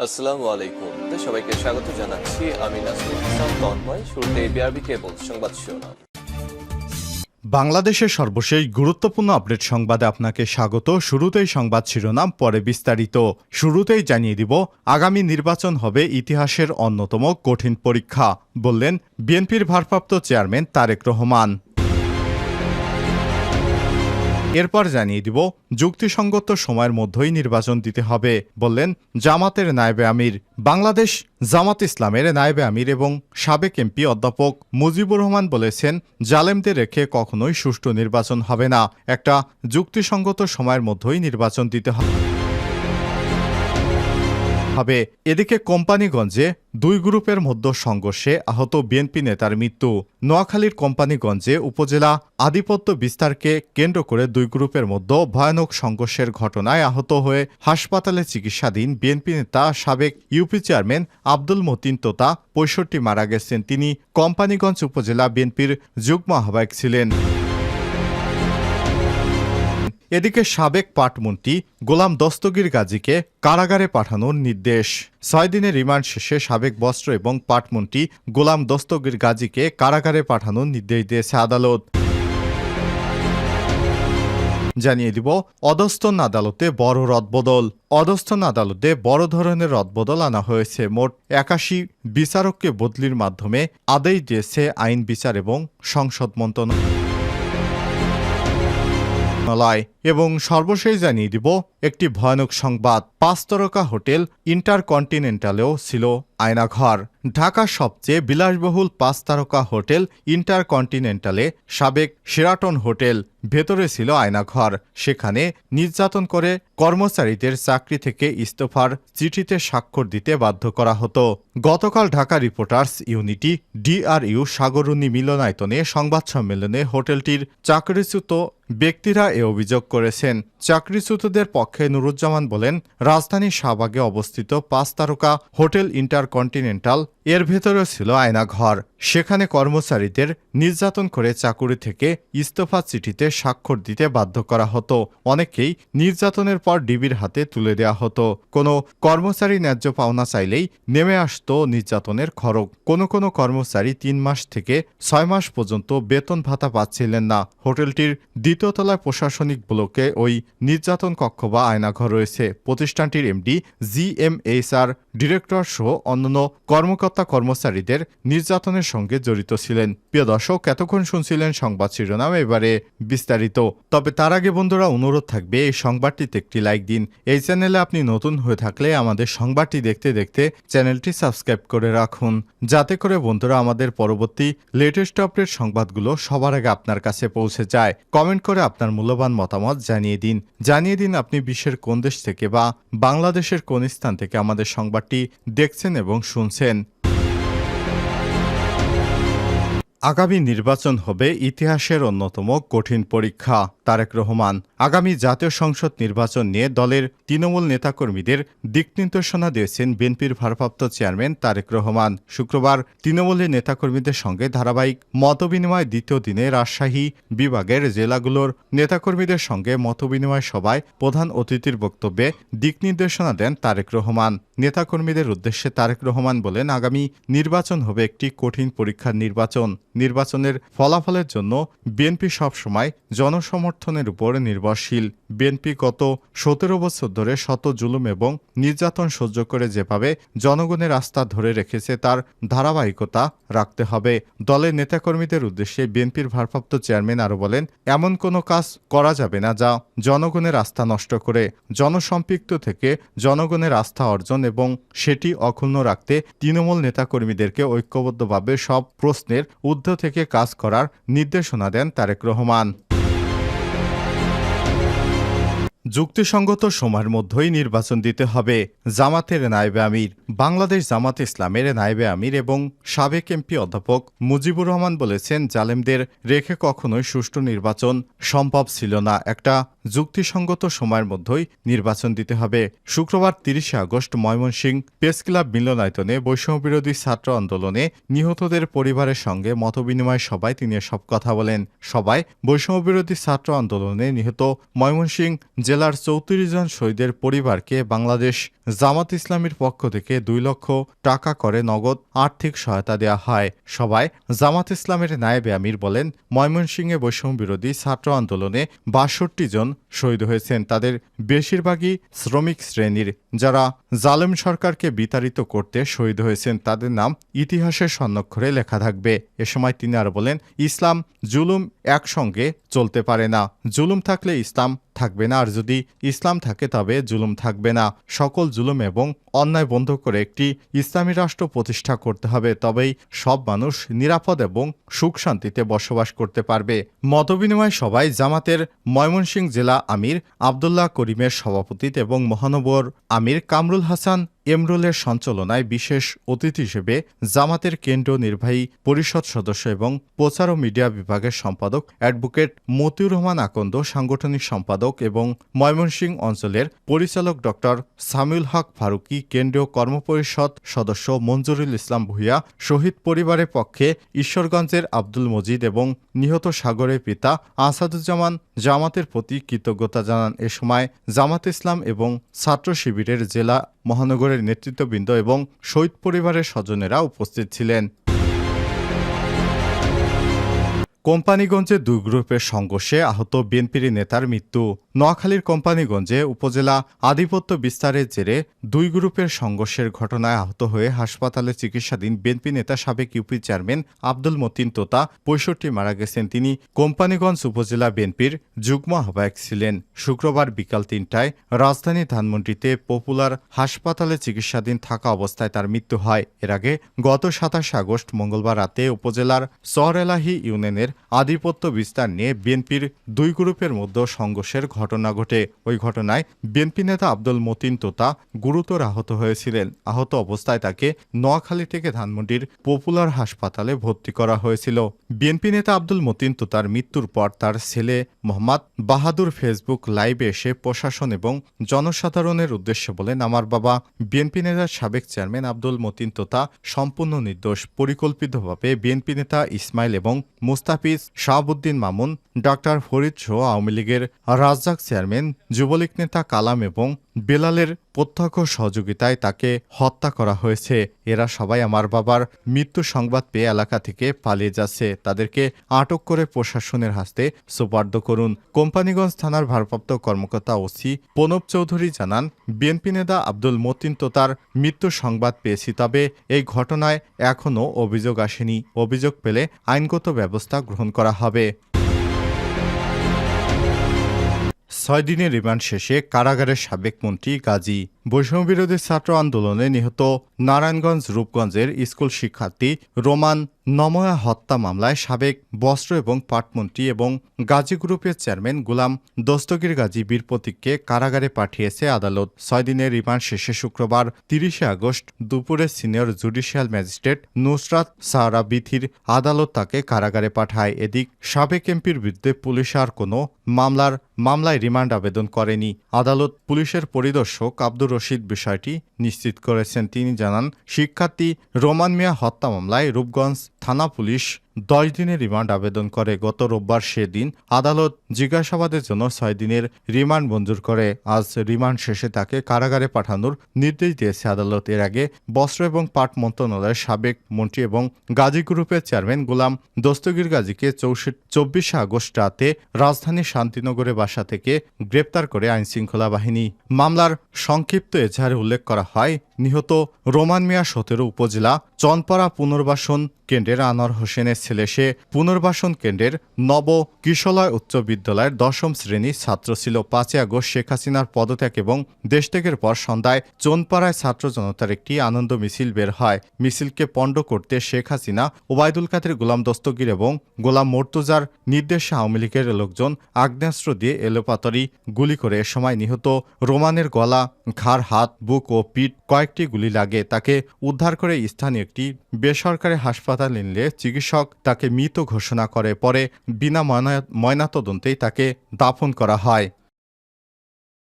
আসসালামু আলাইকুম। সবাইকে স্বাগত জানাচ্ছি। আমি নাসরুল ইসলাম তন্ময়। শুরুতে বিআরবি কেবল সংবাদ শিরোনাম। বাংলাদেশের সর্বশেষ গুরুত্বপূর্ণ আপডেট সংবাদে আপনাকে স্বাগত। শুরুতেই সংবাদ শিরোনাম, পরে বিস্তারিত। শুরুতেই জানিয়ে দিব, আগামী নির্বাচন হবে ইতিহাসের অন্যতম কঠিন পরীক্ষা, বললেন বিএনপির ভারপ্রাপ্ত চেয়ারম্যান তারেক রহমান। এরপর জানিয়ে দিব, যুক্তিসঙ্গত সময়ের মধ্যেই নির্বাচন দিতে হবে, বললেন জামাতের নায়েবে আমির। বাংলাদেশ জামাত ইসলামের নায়েবে আমির এবং সাবেক এমপি অধ্যাপক মুজিবুর রহমান বলেছেন, জালেমদের রেখে কখনোই সুষ্ঠু নির্বাচন হবে না। একটা যুক্তিসঙ্গত সময়ের মধ্যেই নির্বাচন দিতে হবে। এদিকে কোম্পানিগঞ্জে দুই গ্রুপের মধ্যে সংঘর্ষে আহত বিএনপি নেতার মৃত্যু। নোয়াখালীর কোম্পানিগঞ্জে উপজেলা আধিপত্য বিস্তারকে কেন্দ্র করে দুই গ্রুপের মধ্যে ভয়ানক সংঘর্ষের ঘটনায় আহত হয়ে হাসপাতালে চিকিৎসাধীন বিএনপি নেতা সাবেক ইউপি চেয়ারম্যান আব্দুল মতিন তোতা ৬৫ মারা গেছেন। তিনি কোম্পানিগঞ্জ উপজেলা বিএনপির যুগ্ম আহ্বায়ক ছিলেন। এদিকে সাবেক পাটমন্ত্রী গোলাম দস্তগীর গাজীকে কারাগারে পাঠানোর নির্দেশ। ৬ দিনের রিমান্ড শেষে সাবেক বস্ত্র এবং পাটমন্ত্রী গোলাম দস্তগীর গাজীকে কারাগারে পাঠানোর নির্দেশ দিয়েছে আদালত। জানিয়ে দিব, অধস্তন আদালতে বড় রদবদল। অধস্তন আদালতে বড় ধরনের রদবদল আনা হয়েছে। মোট ৮১ বিচারককে বদলির মাধ্যমে আদেশ দিয়েছে আইন বিচার এবং সংসদ মন্ত্রণালয়। এবং সর্বশেষ জানিয়ে দিব একটি ভয়ানক সংবাদ, ৫ তারকা হোটেল ইন্টারকন্টিনেন্টালেও ছিল আয়নাঘর। ঢাকার সবচেয়ে বিলাসবহুল ৫ তারকা হোটেল ইন্টারকন্টিনেন্টালে সাবেক শেরাটন হোটেল, ভেতরে ছিল আয়নাঘর। সেখানে নির্যাতন করে কর্মচারীদের চাকরি থেকে ইস্তফার চিঠিতে স্বাক্ষর দিতে বাধ্য করা হতো। গতকাল Dhaka reporters unity DRU Sagar Runi মিলনায়তনে সংবাদ সম্মেলনে হোটেলটির চাকরিচ্যুত ব্যক্তিরা এ অভিযোগ করেছেন। চাকরিচ্যুতদের পক্ষে নুরুজ্জামান বলেন, রাজধানীর শাহবাগে অবস্থিত ৫ তারকা হোটেল ইন্টারকন্টিনেন্টাল এর ভেতরে ছিল আয়নাঘর। সেখানে কর্মচারীদের নির্যাতন করে চাকুরি থেকে ইস্তফা চিঠিতে স্বাক্ষর দিতে বাধ্য করা হতো। অনেকেই নির্যাতনের পর ডিবির হাতে তুলে দেওয়া হতো। কোনো কর্মচারী ন্যায্য পাওনা চাইলেই নেমে আসতো নির্যাতনের খড়গ। কোনো কর্মচারী ৩ মাস থেকে ৬ মাস পর্যন্ত বেতন ভাতা পাচ্ছিলেন না। হোটেলটির দ্বিতীয় তলায় প্রশাসনিক ব্লকে ওই নির্যাতন কক্ষ বা আয়নাঘর রয়েছে। প্রতিষ্ঠানটির এমডি জিএমএইচআর ডিরেক্টর সহ অন্যান্য কর্মচারীদের নির্যাতনের সঙ্গে জড়িত ছিলেন। প্রিয় দর্শক, এতক্ষণ শুনছিলেন সংবাদ শিরোনাম, এবারে বিস্তারিত। তবে তার আগে বন্ধুরা, অনুরোধ থাকবে এই সংবাদটিতে একটি লাইক দিন। এই চ্যানেলে আপনি নতুন হয়ে থাকলে আমাদের সংবাদটি দেখতে দেখতে চ্যানেলটি সাবস্ক্রাইব করে রাখুন, যাতে করে বন্ধুরা আমাদের পরবর্তী লেটেস্ট আপডেট সংবাদগুলো সবার আগে আপনার কাছে পৌঁছে যায়। কমেন্ট করে আপনার মূল্যবান মতামত জানিয়ে দিন আপনি বিশ্বের কোন দেশ থেকে বা বাংলাদেশের কোন স্থান থেকে আমাদের সংবাদটি দেখছেন এবং শুনছেন। আগামী নির্বাচন হবে ইতিহাসের অন্যতম কঠিন পরীক্ষা, তারেক রহমান। আগামী জাতীয় সংসদ নির্বাচন নিয়ে দলের তৃণমূল নেতাকর্মীদের দিক নির্দেশনা দিয়েছেন বিএনপির ভারপ্রাপ্ত চেয়ারম্যান তারেক রহমান। শুক্রবার তৃণমূলের নেতাকর্মীদের সঙ্গে ধারাবাহিক মতবিনিময় দ্বিতীয় দিনে রাজশাহী বিভাগের জেলাগুলোর নেতাকর্মীদের সঙ্গে মতবিনিময় সভায় প্রধান অতিথির বক্তব্যে দিক নির্দেশনা দেন তারেক রহমান। নেতাকর্মীদের উদ্দেশ্যে তারেক রহমান বলেন, আগামী নির্বাচন হবে একটি কঠিন পরীক্ষার নির্বাচনের ফলাফলের জন্য বিএনপি সবসময় জনসমর্থনের উপর নির্ভরশীল। বিএনপি গত ১৭ বছর ধরে শত জুলুম এবং নির্যাতন সহ্য করে যেভাবে জনগণের আস্থা ধরে রেখেছে তার ধারাবাহিকতা রাখতে হবে। দলের নেতাকর্মীদের উদ্দেশ্যে বিএনপির ভারপ্রাপ্ত চেয়ারম্যান আরও বলেন, এমন কোনো কাজ করা যাবে না যা জনগণের আস্থা নষ্ট করে। জনসম্পৃক্ত থেকে জনগণের আস্থা অর্জন এবং সেটি অক্ষুণ্ণ রাখতে তৃণমূল নেতাকর্মীদেরকে ঐক্যবদ্ধভাবে সব প্রশ্নের ঊর্ধ্ব থেকে কাজ করার নির্দেশনা দেন তারেক রহমান। যুক্তিসঙ্গত সময়ের মধ্যেই নির্বাচন দিতে হবে, জামাতের নায়েবে আমির। বাংলাদেশ জামাত ইসলামের নায়েবে আমির এবং সাবেক এমপি অধ্যাপক মুজিবুর রহমান বলেছেন, জালেমদের রেখে কখনোই সুষ্ঠু নির্বাচন সম্ভব ছিল না। একটা যুক্তিসঙ্গত সময়ের মধ্যেই নির্বাচন দিতে হবে। শুক্রবার ৩০ আগস্ট ময়মনসিংহ প্রেসক্লাব মিলনায়তনে বৈষম্যবিরোধী ছাত্র আন্দোলনে নিহতদের পরিবারের সঙ্গে মতবিনিময় সভায় তিনি এসব কথা বলেন। সভায় বৈষম্যবিরোধী ছাত্র আন্দোলনে নিহত ময়মনসিংহ জেলা জেলার ৩৪ জন শহীদের পরিবারকে বাংলাদেশ জামাত ইসলামীর পক্ষ থেকে ২ লক্ষ টাকা করে নগদ আর্থিক সহায়তা দেওয়া হয়। সভায় জামাত ইসলামের নায়েবে আমির বলেন, ময়মনসিংহে বৈষম্য বিরোধী ছাত্র আন্দোলনে ৬২ জন শহীদ হয়েছেন। তাদের বেশিরভাগই শ্রমিক শ্রেণীর। যারা জালেম সরকারকে বিতাড়িত করতে শহীদ হয়েছেন তাদের নাম ইতিহাসের স্বর্ণাক্ষরে লেখা থাকবে। এ সময় তিনি আরো বলেন, ইসলাম জুলুম একসঙ্গে চলতে পারে না। জুলুম থাকলে ইসলাম থাকবে না, আর যদি ইসলাম থাকে তবে জুলুম থাকবে না। সকল জুলুম এবং অন্যায় বন্ধ করে একটি ইসলামী রাষ্ট্র প্রতিষ্ঠা করতে হবে, তবেই সব মানুষ নিরাপদ এবং সুখ শান্তিতে বসবাস করতে পারবে। মতবিনিময় সভায় জামাতের ময়মনসিংহ জেলা আমির আবদুল্লাহ করিমের সভাপতিত্বে এবং মহানগর আমির কামরুল হাসান এমরুলের সঞ্চালনায় বিশেষ অতিথি হিসেবে জামাতের কেন্দ্রীয় নির্বাহী পরিষদ সদস্য এবং প্রচার ও মিডিয়া বিভাগের সম্পাদক অ্যাডভোকেট মতিউর রহমান আকন্দ, সাংগঠনিক সম্পাদক এবং ময়মনসিংহ অঞ্চলের পরিচালক ড সামিউল হক ফারুকী, কেন্দ্রীয় কর্মপরিষদ সদস্য মঞ্জুরুল ইসলাম ভূঁইয়া, শহীদ পরিবারের পক্ষে ঈশ্বরগঞ্জের আব্দুল মজিদ এবং নিহত সাগরের পিতা আসাদুজ্জামান জামাতের প্রতি কৃতজ্ঞতা জানান। এ সময় জামাত ইসলাম এবং ছাত্র শিবিরের জেলা মহানগরের নেতৃত্ববৃন্দ এবং শহীদ পরিবারের স্বজনেরা উপস্থিত ছিলেন। কোম্পানীগঞ্জে ২ গ্রুপের সংঘর্ষে আহত বিএনপির নেতার মৃত্যু। নোয়াখালীর কোম্পানীগঞ্জে উপজেলা আধিপত্য বিস্তারের জেরে ২ গ্রুপের সংঘর্ষের ঘটনায় আহত হয়ে হাসপাতালে চিকিৎসাধীন বিএনপি নেতা সাবেক ইউপি চেয়ারম্যান আব্দুল মতিন তোতা ৬৫ মারা গেছেন। তিনি কোম্পানীগঞ্জ উপজেলা বিএনপির যুগ্ম আহ্বায়ক ছিলেন। শুক্রবার বিকাল ৩টায় রাজধানী ধানমন্ডিতে পপুলার হাসপাতালে চিকিৎসাধীন থাকা অবস্থায় তার মৃত্যু হয়। এর আগে গত ২৭ আগস্ট মঙ্গলবার রাতে উপজেলার চরএলাহি ইউনিয়নের আধিপত্য বিস্তার নিয়ে বিএনপির ২ গ্রুপের মধ্যে সংঘর্ষের ঘটনা ঘটে। ওই ঘটনায় বিএনপি নেতা আব্দুল মতিন তোতা গুরুতর আহত হয়েছিলেন। আহত অবস্থায় তাকে নোয়াখালী থেকে ধানমন্ডির পপুলার হাসপাতালে ভর্তি করা হয়েছিল। বিএনপি নেতা আব্দুল মতিন তোতার মৃত্যুর পর তার ছেলে মোহাম্মদ বাহাদুর ফেসবুক লাইভে এসে প্রশাসন এবং জনসাধারণের উদ্দেশ্যে বলেন, আমার বাবা বিএনপি নেতার সাবেক চেয়ারম্যান আব্দুল মতিন তোতা সম্পূর্ণ নির্দোষ। পরিকল্পিতভাবে বিএনপি নেতা ইসমাইল এবং মুস্তাফিজ, শাহাবুদ্দিন মামুন, ডক্টর ফরিদ সহ আওয়ামী লীগের রাজ্জাক চেয়ারম্যান, যুবলীগ নেতা কালাম এবং বেলালের প্রত্যক্ষ সহযোগিতায় তাকে হত্যা করা হয়েছে। এরা সবাই আমার বাবার মৃত্যু সংবাদ পেয়ে এলাকা থেকে পালিয়ে যাচ্ছে। তাদেরকে আটক করে প্রশাসনের হাতে সোপর্দ করুন। কোম্পানীগঞ্জ থানার ভারপ্রাপ্ত কর্মকর্তা ওসি প্রণব চৌধুরী জানান, বিএনপি নেতা আব্দুল মতিন তোতার মৃত্যু সংবাদ পেয়েছি, তবে এই ঘটনায় এখনও অভিযোগ আসেনি। অভিযোগ পেলে আইনগত ব্যবস্থা গ্রহণ করা হবে। ৬ দিনের রিমান্ড শেষে কারাগারের সাবেক মন্ত্রী গাজী। বৈষম্যবিরোধী ছাত্র আন্দোলনে নিহত নারায়ণগঞ্জ রূপগঞ্জের স্কুল শিক্ষার্থী রোমান নময়া হত্যা মামলায় সাবেক বস্ত্র এবং পাটমন্ত্রী এবং গাজী গ্রুপের চেয়ারম্যান গোলাম দস্তগীর গাজী বীর প্রতীককে কারাগারে পাঠিয়েছে আদালত। ৬ দিনের রিমান্ড শেষে শুক্রবার ৩০ আগস্ট দুপুরে senior judicial magistrate Nusrat Sahara বিথির আদালত তাকে কারাগারে পাঠায়। এদিক সাবেক এমপির বিরুদ্ধে পুলিশ আর কোনো মামলায় রিমান্ড আবেদন করেনি। আদালত পুলিশের পরিদর্শক আব্দুর রশিদ বিষয়টি নিশ্চিত করেছেন। তিনি জানান, শিক্ষার্থী রোমান মিয়া হত্যা মামলায় রূপগঞ্জ থানা পুলিশ 10 দিনের রিমান্ড আবেদন করে। গত রোববার সেদিন আদালত জিজ্ঞাসাবাদের জন্য 6 দিনের রিমান্ড মঞ্জুর করে। আজ রিমান্ড শেষে তাকে কারাগারে পাঠানোর নির্দেশ দিয়েছে আদালত। এর আগে বস্ত্র এবং পাট মন্ত্রণালয়ের সাবেক মন্ত্রী এবং গাজী গ্রুপের চেয়ারম্যান গোলাম দস্তগীর গাজীকে 24 আগস্ট রাতে রাজধানীর শান্তিনগরে বাসা থেকে গ্রেপ্তার করে আইনশৃঙ্খলা বাহিনী। মামলার সংক্ষিপ্ত এজাহারে উল্লেখ করা হয়, নিহত রোমান মিয়া 17 উপজেলা চনপাড়া পুনর্বাসন কেন্দ্রের আনোয়ার হোসেনের ছেলে। সে পুনর্বাসন কেন্দ্রের নব কিশলয় উচ্চ বিদ্যালয়ের 10ম শ্রেণীর ছাত্র ছিল। 5 আগস্ট শেখ হাসিনার পদত্যাগ এবং দেশত্যাগের পর সন্ধ্যায় চনপাড়ায় ছাত্র জনতার একটি আনন্দ মিছিল বের হয়। মিছিলকে পণ্ড করতে শেখ হাসিনা, ওবায়দুল কাদের, গোলাম দস্তগীর এবং গোলাম মর্তুজার নির্দেশে আওয়ামী লীগের লোকজন আগ্নেয়াস্ত্র দিয়ে এলোপাতাড়ি গুলি করে। এ সময় নিহত রোমানের গলা, ঘাড়, হাত, বুক ও পিঠ কয়েকটি গুলি লাগে। তাকে উদ্ধার করে স্থানীয় একটি বেসরকারি হাসপাতালে নিলে চিকিৎসক তাকে মৃত ঘোষণা করে। পরে বিনা ময়নাতদন্তেই তাকে দাফন করা হয়।